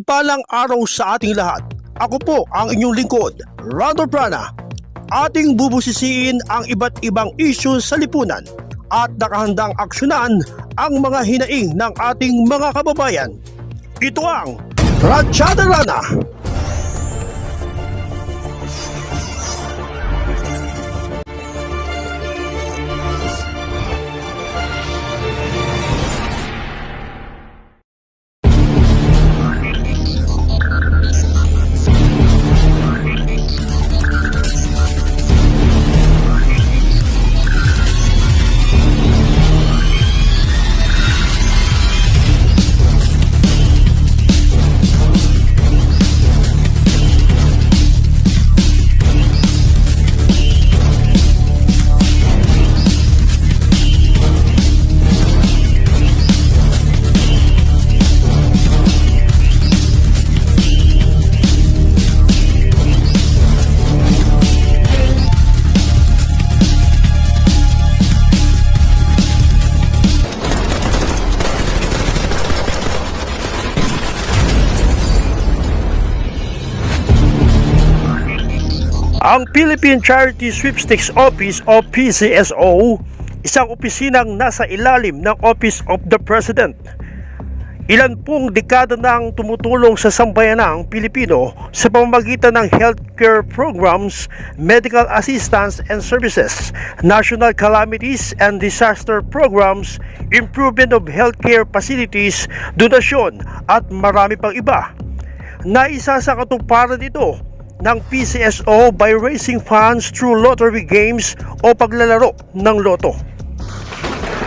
Mapagpalang araw sa ating lahat. Ako po ang inyong lingkod, Randolph Prana. Ating bubusisiin ang iba't ibang issue sa lipunan at nakahandang aksyonan ang mga hinaing ng ating mga kababayan. Ito ang Ratsyada Rana. Ang Philippine Charity Sweepstakes Office o PCSO, isang opisinang nasa ilalim ng Office of the President. Ilan pong dekada nang tumutulong sa sambayanang Pilipino sa pamamagitan ng healthcare programs, medical assistance and services, national calamities and disaster programs, improvement of healthcare facilities, donasyon at marami pang iba. Naisa sa katuparan ito ng PCSO by raising funds through lottery games o paglalaro ng loto.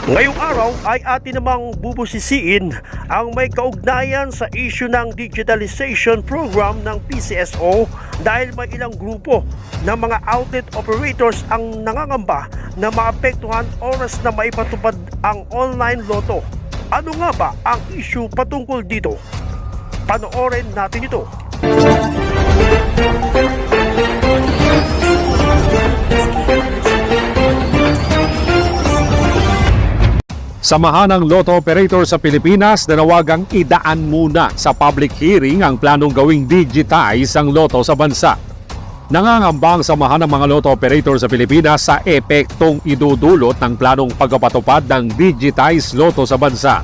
Ngayong araw ay atin namang bubusisiin ang may kaugnayan sa issue ng digitalization program ng PCSO dahil may ilang grupo ng mga outlet operators ang nangangamba na maapektuhan oras na maipatupad ang online loto. Ano nga ba ang issue patungkol dito? Panoorin natin ito. Samahan ng Lotto Operator sa Pilipinas na nawagang idaan muna sa public hearing ang planong gawing digitize ang loto sa bansa. Nangangamba ang Samahan ng mga Lotto Operator sa Pilipinas sa epektong idudulot ng planong pagpapatupad ng digitized loto sa bansa.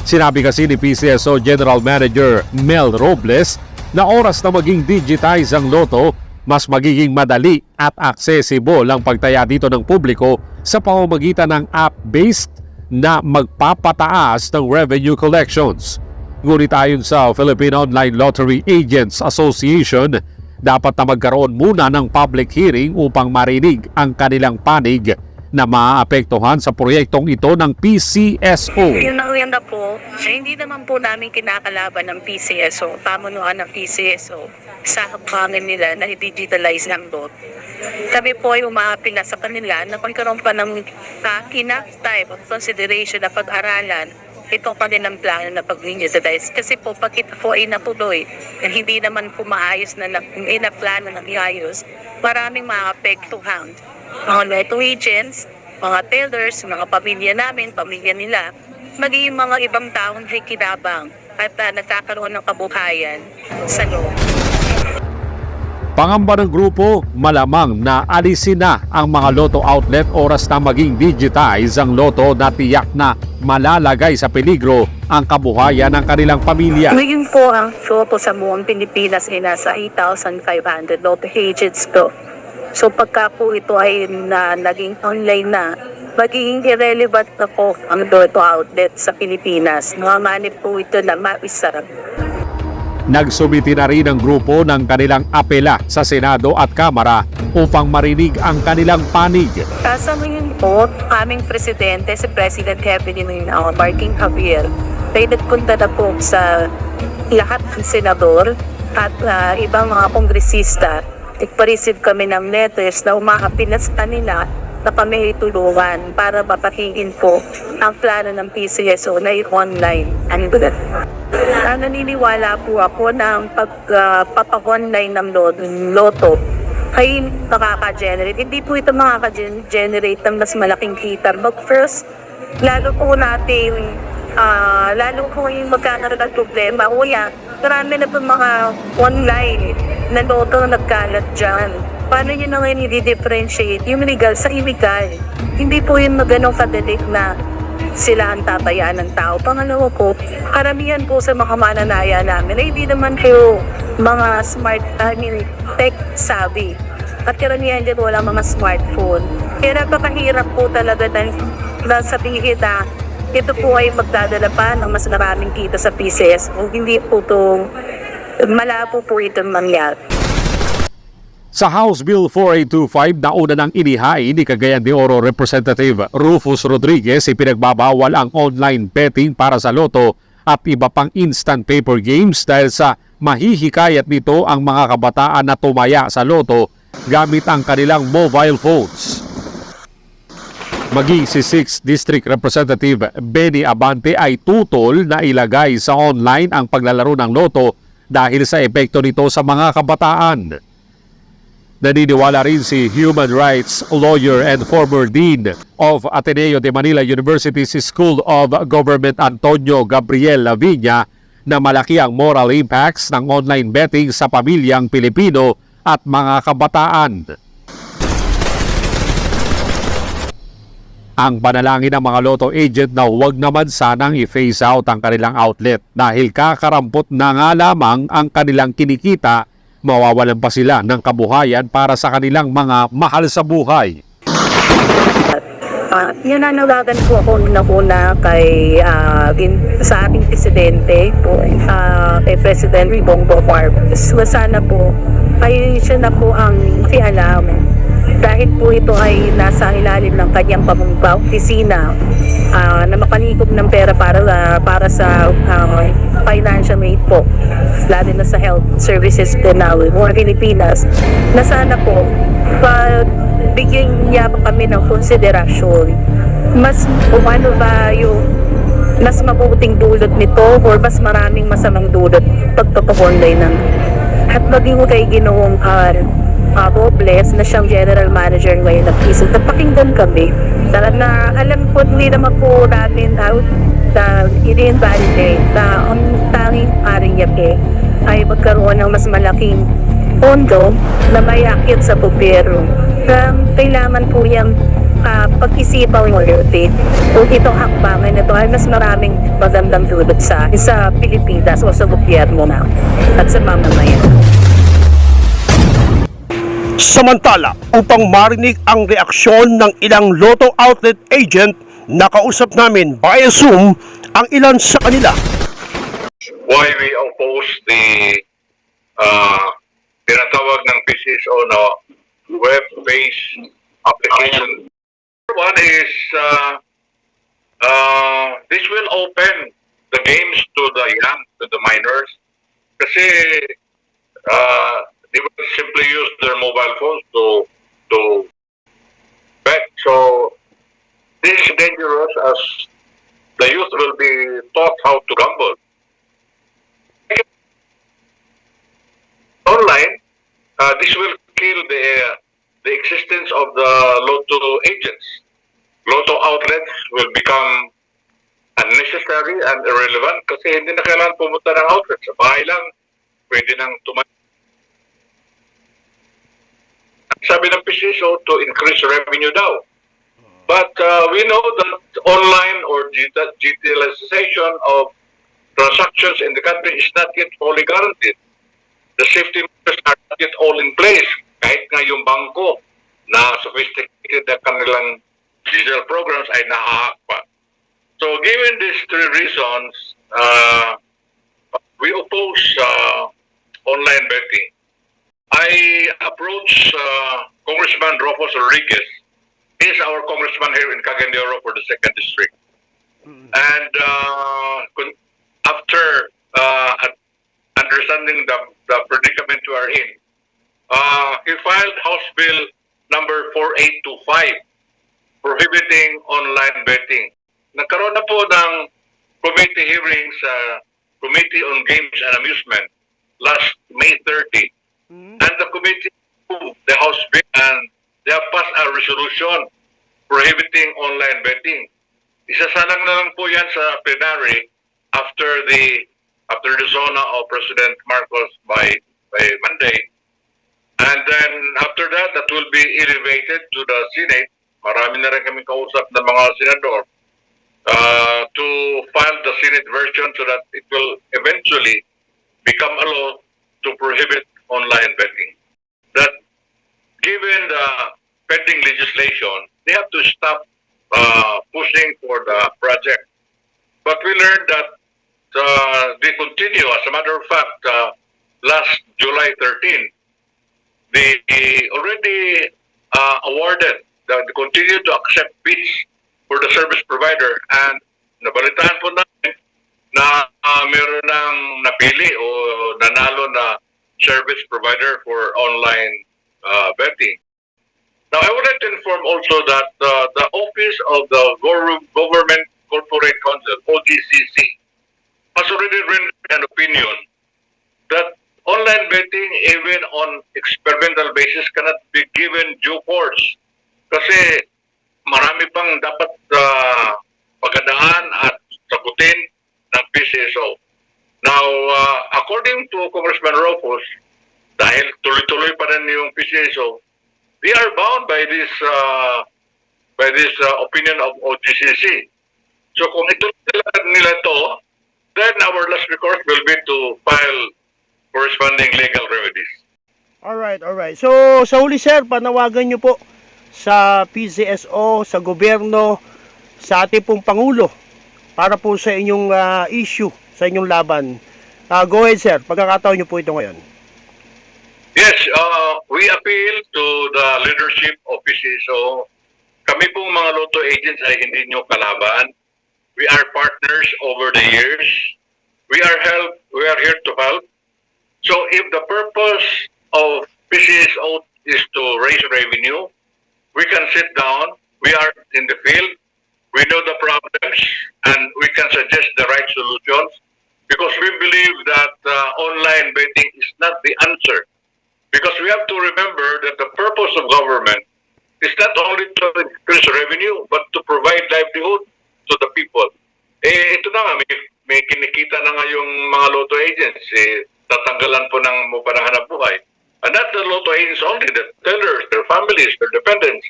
Sinabi kasi ni PCSO General Manager Mel Robles na oras na maging digitize ang loto, mas magiging madali at accessible ang pagtaya dito ng publiko sa pamamagitan ng app-based na magpapataas ng revenue collections. Ngunit ayon sa Philippine Online Lottery Agents Association, dapat na magkaroon muna ng public hearing upang marinig ang kanilang panig na maaapektuhan sa proyektong ito ng PCSO. Yung na po, hindi naman po namin kinakalaban ng PCSO, pamunuan ng PCSO sa hapangin nila na i-digitalize ng loto. Kami po ay umaapil na sa kanila na pagkaroon pa ng type of consideration na pag-aralan itong kanilang plano na pag-digitalize. Kasi po pag ito po ay natuloy at hindi naman po maayos na plano ng iayos, maraming maapektuhan. Mga lotto agents, mga tellers, mga pamilya namin, pamilya nila, maging mga ibang taong may kinabang at nagkakaroon ng kabuhayan sa loob. Pangamba ng grupo, malamang na alisin na ang mga loto outlet oras na maging digitize ang loto na tiyak na malalagay sa peligro ang kabuhayan ng kanilang pamilya. Ngayon po ang loto sa buong Pilipinas ay nasa 8,500 lotto agents po. So pagka po ito ay naging online na, magiging irrelevant na po ang lotto outlet sa Pilipinas. Nanganganib po ito na maisarap. Nagsumiti na rin ang grupo ng kanilang apela sa Senado at Kamara upang marinig ang kanilang panig. Sa ngayon po, aming presidente, si President Heavenly Martin Javier, ay nagpunta na po sa lahat ng senador at ibang mga kongresista. Nagpa-receive kami ng letters na umaapil na sa kanila na kami tulungan para mapakinggan po ang plano ng PCSO na i-online. Naniniwala po ako na ang pagpapa-online ng loto ay nakaka-generate. Hindi po ito makaka-generate ng mas malaking kita. But first, lalo po natin, lalo po yung magkakaroon ng problema. Uya, Marami na po mga online na loto na nagkalat dyan. Paano nyo na ngayon i-differentiate yung legal sa illegal? Hindi po yun ganong kadalik na sila ang tabayaan ng tao. Pangalawa po, karamihan po sa mga mananaya namin ay hindi naman po mga tech savvy. At karamihan dyan wala mga smartphone. Kaya napakahirap po talaga na sabihin na ito po ay magdadala pa ng mas maraming kita sa PCS. Kung hindi po ito, malabo po ito mangyari. Sa House Bill 4825 na una nang inihain ni Cagayan de Oro Representative Rufus Rodriguez, ipinagbabawal ang online betting para sa loto at iba pang instant paper games dahil sa mahihikayat nito ang mga kabataan na tumaya sa loto gamit ang kanilang mobile phones. Maging si 6th District Representative Benny Abante ay tutol na ilagay sa online ang paglalaro ng loto dahil sa epekto nito sa mga kabataan. Naniniwala rin si human rights lawyer and former dean of Ateneo de Manila University's School of Government Antonio Gabriel Laviña na malaki ang moral impacts ng online betting sa pamilyang Pilipino at mga kabataan. Ang panalangin ng mga loto agent na huwag naman sanang i-phase out ang kanilang outlet dahil kakarampot na nga lamang ang kanilang kinikita, mawawalan pa sila ng kabuhayan para sa kanilang mga mahal sa buhay. Nananawagan po ako una kay sa ating presidente po, kay President Bongbong Marcos. Sana po ay siya na po ang makialam dahil po ito ay nasa ilalim ng kanyang opisina na mapanikob ng pera para sa financial aid po, lalo na sa health services din na mga Pilipinas, na sana po bigyan niya pa kami ng konsiderasyon. Mas ano ba yung mas mabuting dulot nito or mas maraming masamang dulot pagpapakonday ng at maging kay Ginoong Robles na siyang general manager ngayon ng PISA. Napakinggan kami. Na alam po, hindi naman po namin i-invalidate na ang tanging Ariake ay magkaroon ng mas malaking pondo na may akit sa gobyerno. Kailangan po yung pag-isipang worthy. Kung itong hakbangan na ito ay mas maraming magandang dulot sa Pilipinas o sa gobyerno na at sa mamamayan. Samantala, upang marinig ang reaksyon ng ilang Lotto outlet agent, nakausap namin via Zoom ang ilan sa kanila. Why we oppose the tinatawag ng PCSO na web-based application. One is this will open the games to the young, to the minors, kasi they will simply use their mobile phones to bet. So this is dangerous as the youth will be taught how to gamble. Online, this will kill the existence of the Lotto agents. Lotto outlets will become unnecessary and irrelevant kasi hindi na kailangan pumunta ng outlet. Sa bahay lang, pwede nang tumayo. Sabi ng PCSO to increase revenue daw. But we know that online or digitalization of transactions in the country is not yet fully guaranteed. The safety measures are not yet all in place. Kahit nga yung bangko na sophisticated na kanilang digital programs ay nahahack pa. So given these three reasons, we oppose online betting. I approached Congressman Rufus Rodriguez. He is our congressman here in Cagayan de Oro for the 2nd District. And after understanding the predicament we are in, he filed House Bill number 4825 prohibiting online betting. Nagkaroon na po ng committee hearings sa Committee on Games and Amusement last May 30. And the committee approved the House bill and they have passed a resolution prohibiting online betting. Isasalang na lang po yan sa plenary after the after the zona of President Marcos by Monday. And then after that, that will be elevated to the Senate. Marami na rin kami kausap ng mga senador to file the Senate version so that it will eventually become a law to prohibit online betting. That given the pending legislation, they have to stop pushing for the project. But we learned that they continue. As a matter of fact, last July 13, they already awarded, they continue to accept bids for the service provider. And nabalitaan po namin na meron ng napili o nanalo na service provider for online betting. Now, I would like to inform also that the Office of the Government Corporate Council, OGCC, has already rendered an opinion that online betting, even on experimental basis, cannot be given due course. Kasi marami pang dapat pagandaan at sagutin ng PCSO. Now, according to Congressman Rufus, dahil tuloy-tuloy pa rin yung PCSO, they are bound by this opinion of OGCC. So kung ituloy nila ito, then our last recourse will be to file corresponding legal remedies. Alright. So, sa huli sir, panawagan nyo po sa PCSO, sa gobyerno, sa ating pong Pangulo para po sa inyong issue, sa inyong laban. Go ahead sir, pagkakataon nyo po ito ngayon. Yes, we appeal to the leadership of PCSO. Kami pong mga lotto agents ay hindi nyo kalaban. We are partners over the years. We are here to help. So if the purpose of PCSO is to raise revenue, we can sit down. We are in the field. We know the problems and we can suggest the right solutions because we believe that online betting is not the answer. Because we have to remember that the purpose of government is not only to increase revenue but to provide livelihood to the people. Ito na nga, may kinikita na nga yung mga lotto agents. Tatanggalan po ng hanap buhay. And not the lotto agents only, the tellers, their families, their dependents.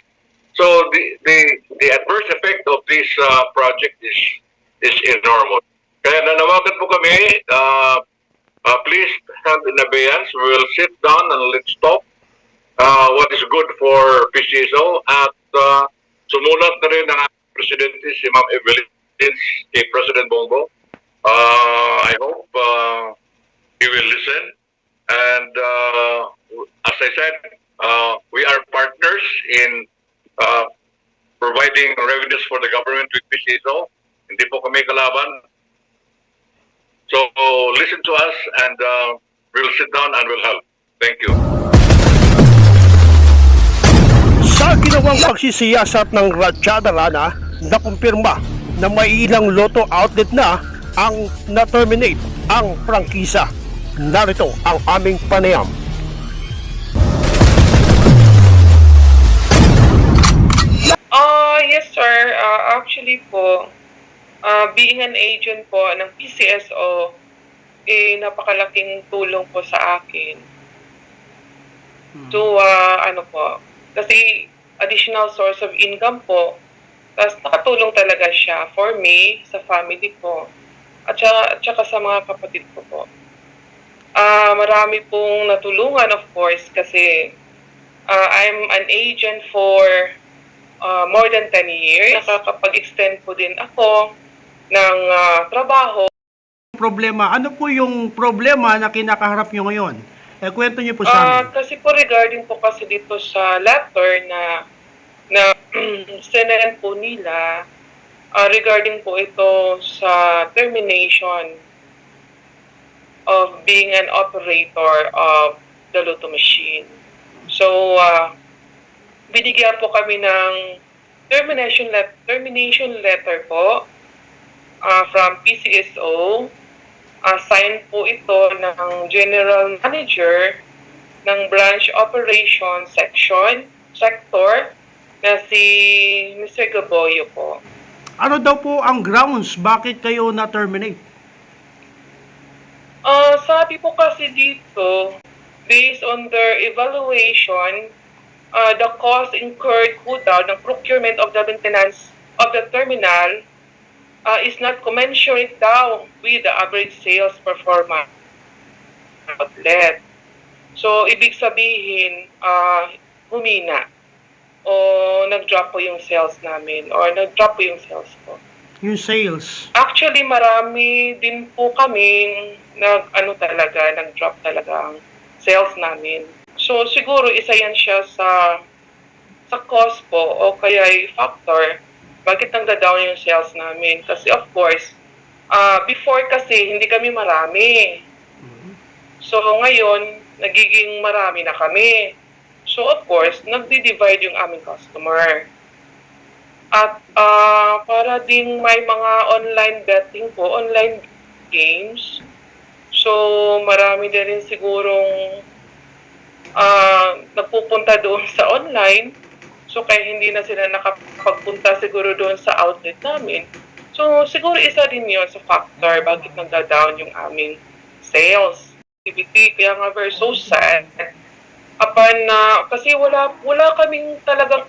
So the adverse effect of this project is enormous. Kaya nanawagan po kami, please have in abeyance. We will sit down and let's talk what is good for PCSO at sumulat na rin ng Presidente si Ma'am Evelyn kay President Bongo. I hope he will listen. And as I said, we are partners in providing revenues for the government with PCSO. Hindi po kami kalaban. So listen to us and we'll sit down and we'll help. Thank you. Sa ginawang pagsisiyasat ng Ratchada Rana, nakumpirma na may ilang lotto outlet na ang na-terminate ang prangkisa. Narito ang aming panayam. Yes sir, actually po, being an agent po ng PCSO, napakalaking tulong po sa akin. To, kasi additional source of income po, tapos nakatulong talaga siya for me, sa family ko, at saka sa mga kapatid ko po. Marami pong natulungan of course kasi I'm an agent for more than 10 years. Nakakapag-extend po din ako ng trabaho. Problema, ano po yung problema na kinakaharap nyo ngayon? Kwento nyo po sa amin. Kasi po regarding po kasi dito sa letter na sinend po nila, regarding po ito sa termination of being an operator of the Lotto machine. So, binigyan po kami ng termination letter po from PCSO. Signed po ito ng General Manager ng Branch Operation Sector na si Mr. Gaboyo po. Ano daw po ang grounds bakit kayo na-terminate? Sabi po kasi dito, based on their evaluation, the cost incurred po daw ng procurement of the maintenance of the terminal is not commensurate daw with the average sales performance outlet. So, ibig sabihin, humina o nag-drop po yung sales namin or nag-drop po yung sales ko. Yung sales. Actually, marami din po kaming nag-drop talaga ang sales namin. So, siguro isa yan siya sa cost po o kaya factor bakit nagda-down yung sales namin. Kasi of course, before kasi hindi kami marami. So, ngayon, nagiging marami na kami. So, of course, nagdi-divide yung aming customer. At para ding may mga online betting po, online games. So, marami din rin sigurong nagpupunta doon sa online. So, kaya hindi na sila nakapagpunta siguro doon sa outlet namin. So, siguro isa din yun sa factor bakit nagda-down yung aming sales activity. Kaya nga we're so sad. Kasi wala kaming talagang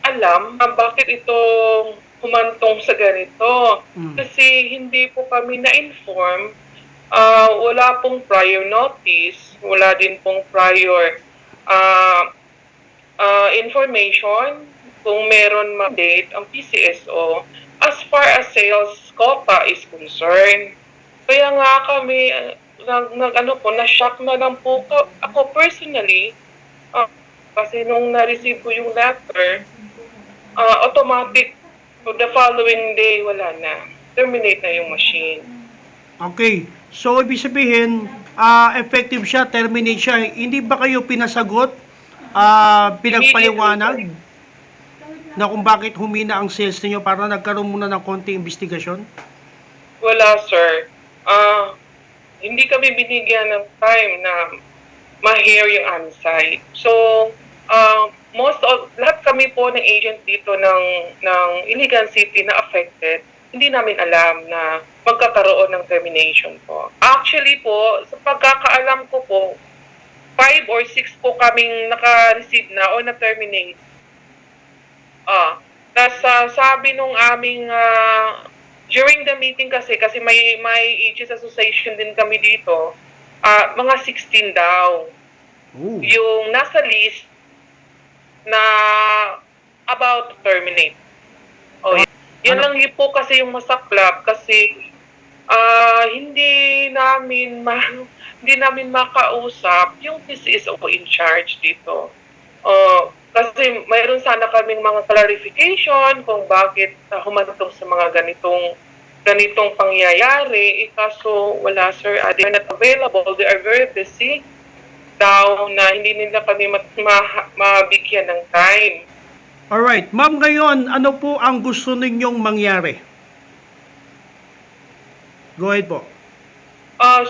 alam bakit ito humantong sa ganito. Kasi hindi po kami na-inform. Wala pong prior notice. Wala din pong prior information kung meron ma-date ang PCSO as far as sales COPA is concerned. Kaya nga kami, na-shock na lang po ako personally kasi nung na-receive ko yung letter, automatic, the following day, wala na. Terminate na yung machine. Okay. So, ibig sabihin, effective siya, terminate siya. Hindi ba kayo pinasagot, pinagpaliwanag na kung bakit humina ang sales niyo para nagkaroon muna ng konting investigasyon? Wala, sir. Hindi kami binigyan ng time na ma-hear yung aming side. So, lahat kami po ng agent dito ng Iligan City na affected, hindi namin alam na magkakaroon ng termination po. Actually po, sa pagkakaalam ko po, 5 or 6 po kaming naka-receive na o na-terminate. Sabi nung aming, during the meeting kasi may agents association din kami dito, mga 16 daw. Ooh. Yung nasa list na about to terminate. Yan lang yun po kasi yung masaklap kasi hindi namin makausap yung PCSO in charge dito. Kasi mayroon sana kaming mga clarification kung bakit humantong sa mga ganitong pangyayari. Kaso wala, sir. They are not available. They are very busy daw na hindi nila kami mabigyan ng time. Alright. Ma'am, ngayon, ano po ang gusto ninyong mangyari? Go ahead po.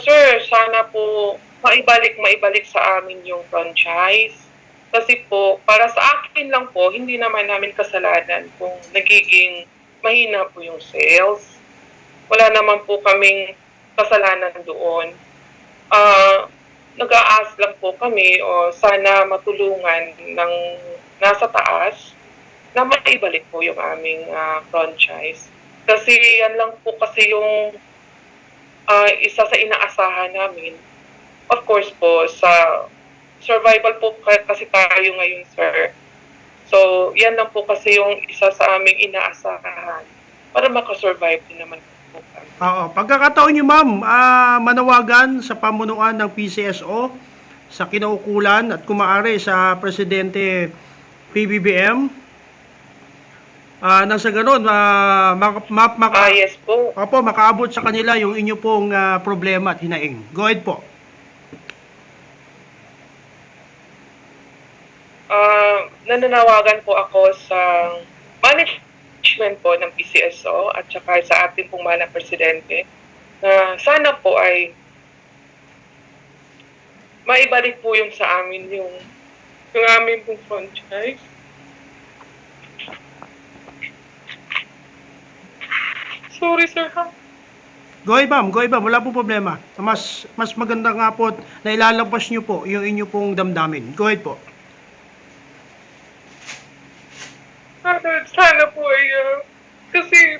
Sir, sana po maibalik sa amin yung franchise. Kasi po, para sa akin lang po, hindi naman namin kasalanan kung nagiging mahina po yung sales. Wala naman po kaming kasalanan doon. Nag-aas lang po kami o sana matulungan ng nasa taas na maibalik po yung aming franchise. Kasi yan lang po kasi yung isa sa inaasahan namin. Of course po, sa survival po kasi tayo ngayon, sir. So, yan lang po kasi yung isa sa aming inaasahan para makasurvive din naman po kami. Pagkakataon niyo, ma'am, manawagan sa pamunuan ng PCSO, sa kinaukulan at kung maaari sa Presidente PBBM, nang sa ganun, Yes po. makaabot sa kanila yung inyo pong problema at hinaing. Go ahead po. Nananawagan po ako sa management po ng PCSO at saka sa ating pong mahal na presidente na sana po ay maibalik po yung sa amin yung aming pong franchise. Sorry, sir, ha? Go ahead, ma'am. Go ahead, ma'am. Wala po problema. Mas maganda nga po na ilalabas nyo po yung inyo pong damdamin. Go ahead po. Sana po ay, kasi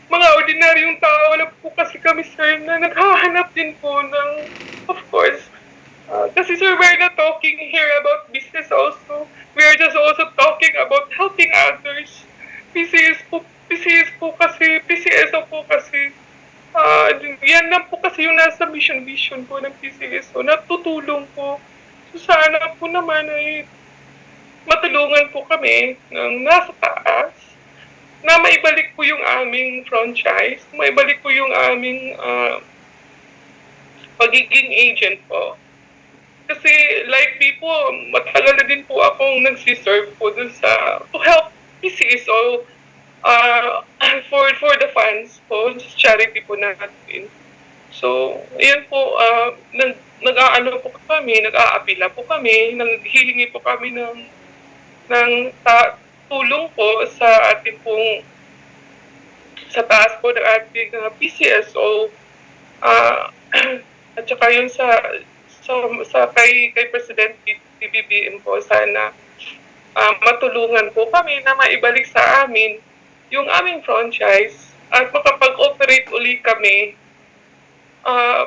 mga ordinaryong tao na po kasi kami, sir, na naghahanap din po ng, of course, kasi sir, we're not talking here about business also. We're just also talking about helping others. PCSO po kasi, yan lang po kasi yung nasa mission vision po ng PCSO, natutulong po. So sana po naman ay matulungan po kami ng nasa taas na maibalik po yung aming franchise, maibalik po yung aming pagiging agent po. Kasi like me po, matagal na din po akong nagsiserve po dun sa, to help PCSO for the fans po, charity po natin. So, ayan po, nag-aano po kami, nag-aapila po kami, hihingi po kami ng tulong po sa ating pong sa taas po ng ating PCSO at saka yun sa kay President PBBM po, sana matulungan po kami na maibalik sa amin yung aming franchise at makapag-operate uli kami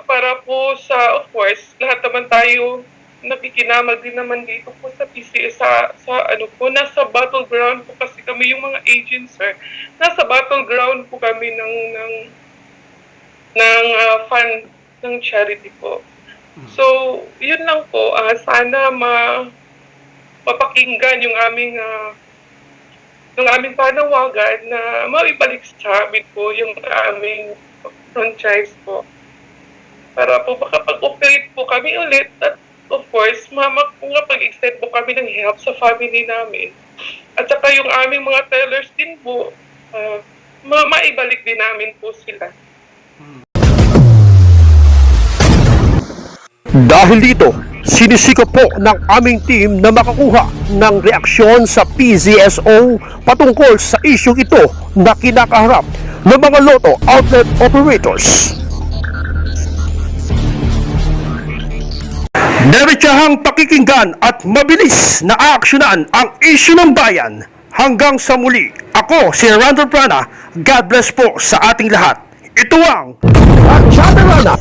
para po sa, of course, lahat naman tayo nakikinamag din naman dito po sa PCS sa ano po, nasa battleground po kasi kami yung mga agents, sir. Nasa battleground po kami ng fund ng charity po. So, yun lang po, sana mapapakinggan yung aming panawagan na maibalik sa amin po yung aming franchise po. Para po makapag-operate po kami ulit at of course, pag-extend po kami ng help sa family namin. At saka yung aming mga tellers din po, maibalik din namin po sila. Dahil dito, sinisikap po ng aming team na makakuha ng reaksyon sa PCSO patungkol sa isyong ito na kinakaharap ng mga Lotto outlet operators. Diretsahang pakikinggan at mabilis na aaksyonan ang isyu ng bayan. Hanggang sa muli, ako si Randall Prana. God bless po sa ating lahat. Ito ang Chatarana.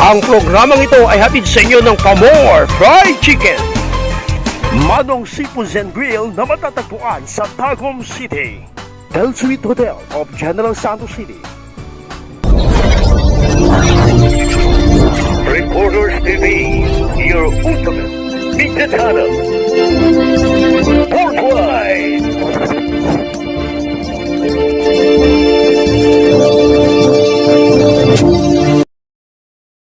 Ang programang ito ay hatid sa inyo ng Pamor Fried Chicken, Manong Seafoods and Grill na matatagpuan sa Tagum City, El Suite Hotel of General Santos City. Reporters TV, your ultimate media channel. Worldwide.